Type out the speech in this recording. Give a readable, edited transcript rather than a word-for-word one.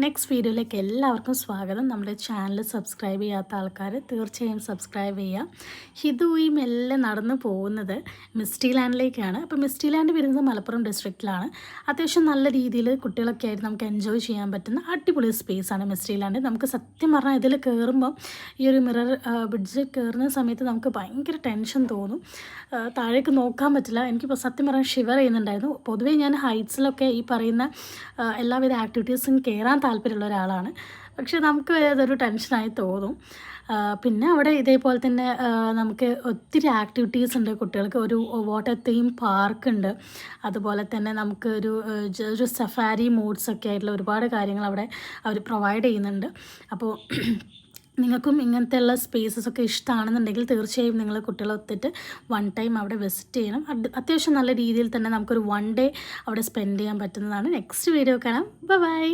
Next വീഡിയോയിലേക്ക് എല്ലാവർക്കും സ്വാഗതം. നമ്മുടെ ചാനൽ സബ്സ്ക്രൈബ് ചെയ്യാത്ത ആൾക്കാർ തീർച്ചയായും സബ്സ്ക്രൈബ് ചെയ്യുക. ഹിതുവും എല്ലാം നടന്നു പോകുന്നത് മിസ്റ്റി ലാൻഡിലേക്കാണ്. അപ്പോൾ മിസ്റ്റി ലാൻഡ് വരുന്നത് മലപ്പുറം ഡിസ്ട്രിക്റ്റിലാണ്. അത്യാവശ്യം നല്ല രീതിയിൽ കുട്ടികളൊക്കെ ആയിട്ട് നമുക്ക് എൻജോയ് ചെയ്യാൻ പറ്റുന്ന അടിപൊളി സ്പേസാണ് മിസ്റ്റി ലാൻഡ്. നമുക്ക് സത്യം പറഞ്ഞാൽ ഇതിൽ കയറുമ്പം ഈ ഒരു മിറർ ബ്രിഡ്ജ് കയറുന്ന സമയത്ത് നമുക്ക് ഭയങ്കര ടെൻഷൻ തോന്നും. താഴേക്ക് നോക്കാൻ പറ്റില്ല. എനിക്കിപ്പോൾ സത്യം പറഞ്ഞാൽ ഷിവർ ചെയ്യുന്നുണ്ടായിരുന്നു. പൊതുവേ ഞാൻ ഹൈറ്റ്സിലൊക്കെ ഈ പറയുന്ന എല്ലാവിധ ആക്ടിവിറ്റീസും കയറാൻ താല്പര്യമുള്ള ഒരാളാണ്. പക്ഷേ നമുക്ക് അതൊരു ടെൻഷനായി തോന്നും. പിന്നെ അവിടെ ഇതേപോലെ തന്നെ നമുക്ക് ഒത്തിരി ആക്ടിവിറ്റീസ് ഉണ്ട്. കുട്ടികൾക്ക് ഒരു വാട്ടർ തീം പാർക്കുണ്ട്. അതുപോലെ തന്നെ നമുക്ക് ഒരു സഫാരി മോഡ്സൊക്കെ ആയിട്ടുള്ള ഒരുപാട് കാര്യങ്ങൾ അവിടെ അവർ പ്രൊവൈഡ് ചെയ്യുന്നുണ്ട്. അപ്പോൾ നിങ്ങൾക്കും ഇങ്ങനത്തെയുള്ള സ്പേസസൊക്കെ ഇഷ്ടമാണെന്നുണ്ടെങ്കിൽ തീർച്ചയായും നിങ്ങൾ കുട്ടികളെ ഒത്തിട്ട് വൺ ടൈം അവിടെ വിസിറ്റ് ചെയ്യണം. അത്യാവശ്യം നല്ല രീതിയിൽ തന്നെ നമുക്കൊരു 1 ഡേ അവിടെ സ്പെൻഡ് ചെയ്യാൻ പറ്റുന്നതാണ്. നെക്സ്റ്റ് വീഡിയോ കാണാം. ബൈ.